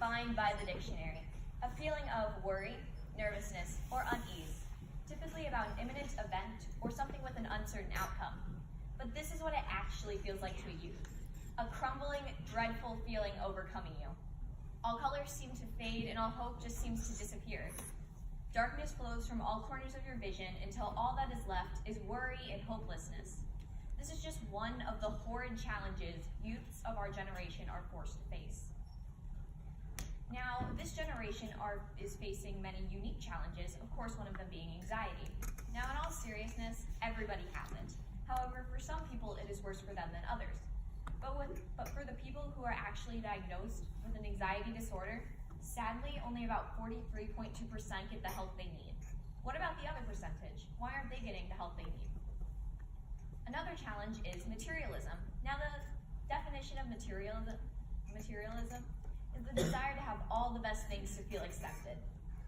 defined by the dictionary, a feeling of worry, nervousness, or unease, typically about an imminent event or something with an uncertain outcome. But this is what it actually feels like to a youth, a crumbling, dreadful feeling overcoming you. All colors seem to fade and all hope just seems to disappear. Darkness flows from all corners of your vision until all that is left is worry and hopelessness. This is just one of the horrid challenges youths of our generation are forced to face. Now, this generation is facing many unique challenges, of course one of them being anxiety. Now, in all seriousness, everybody has it. However, for some people it is worse for them than others. But for the people who are actually diagnosed with an anxiety disorder, sadly, only about 43.2% get the help they need. What about the other percentage? Why aren't they getting the help they need? Another challenge is materialism. Now, the definition of materialism is the desire to have all the best things to feel accepted.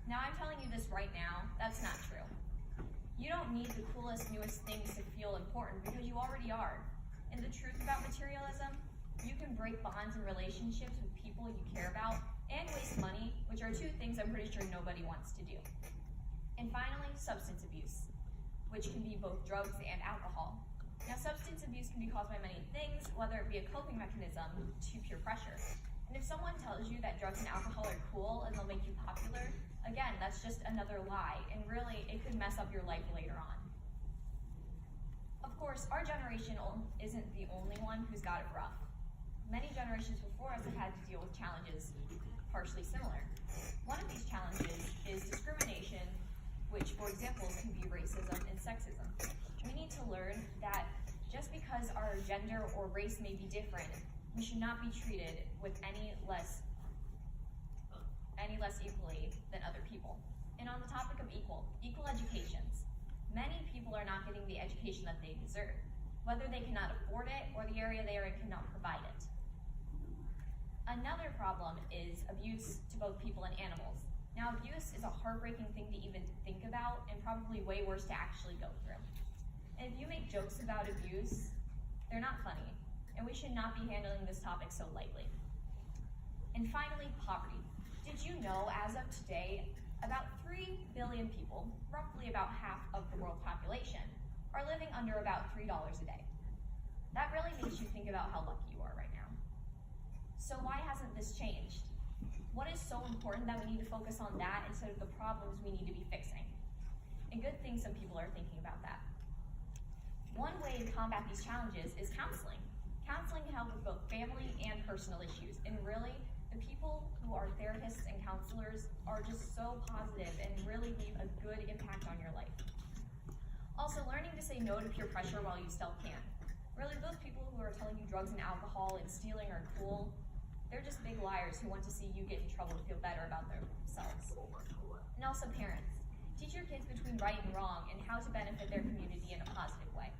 Now, I'm telling you this right now, that's not true. You don't need the coolest, newest things to feel important because you already are. And the truth about materialism, you can break bonds and relationships with people you care about and waste money, which are two things I'm pretty sure nobody wants to do. And finally, substance abuse, which can be both drugs and alcohol. Now, substance abuse can be caused by many things, whether it be a coping mechanism to peer pressure. And if someone tells you that drugs and alcohol are cool and they'll make you popular, again, that's just another lie, and really, it could mess up your life later on. Of course, our generation isn't the only one who's got it rough. Many generations before us have had to deal with challenges partially similar. One of these challenges is discrimination, which, for example, can be racism and sexism. We need to learn that just because our gender or race may be different, we should not be treated with any less equally than other people. And on the topic of equal educations, many people are not getting the education that they deserve, whether they cannot afford it or the area they are in cannot provide it. Another problem is abuse to both people and animals. Now, abuse is a heartbreaking thing to even think about and probably way worse to actually go through. And if you make jokes about abuse, they're not funny, and we should not be handling this topic so lightly. And finally, poverty. Did you know, as of today, about 3 billion people, roughly about half of the world's population, are living under about $3 a day? That really makes you think about how lucky you are right now. So why hasn't this changed? What is so important that we need to focus on that instead of the problems we need to be fixing? And good thing some people are thinking about that. One way to combat these challenges is counseling. Counseling can help with both family and personal issues, and really, the people who are therapists and counselors are just so positive and really leave a good impact on your life. Also, learning to say no to peer pressure while you still can. Really, those people who are telling you drugs and alcohol and stealing are cool, they're just big liars who want to see you get in trouble and feel better about themselves. And also parents. Teach your kids between right and wrong and how to benefit their community in a positive way.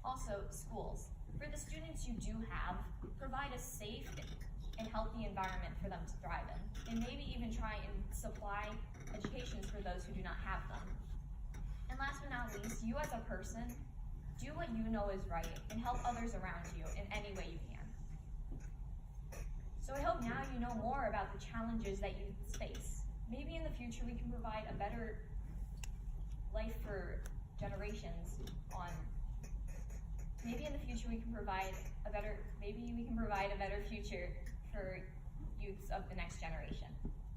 Also, schools. For the students you do have, provide a safe and healthy environment for them to thrive in, and maybe even try and supply educations for those who do not have them. And last but not least, you as a person, do what you know is right and help others around you in any way you can. So I hope now you know more about the challenges that you face. Maybe in the future we can provide a better life for generations on. Maybe in the future we can provide a better future for youths of the next generation.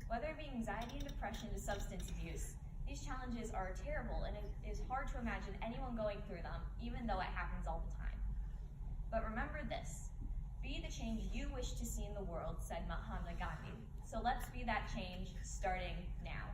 Whether it be anxiety and depression to substance abuse, these challenges are terrible, and it is hard to imagine anyone going through them, even though it happens all the time. But remember this: be the change you wish to see in the world, said Mahatma Gandhi. So let's be that change starting now.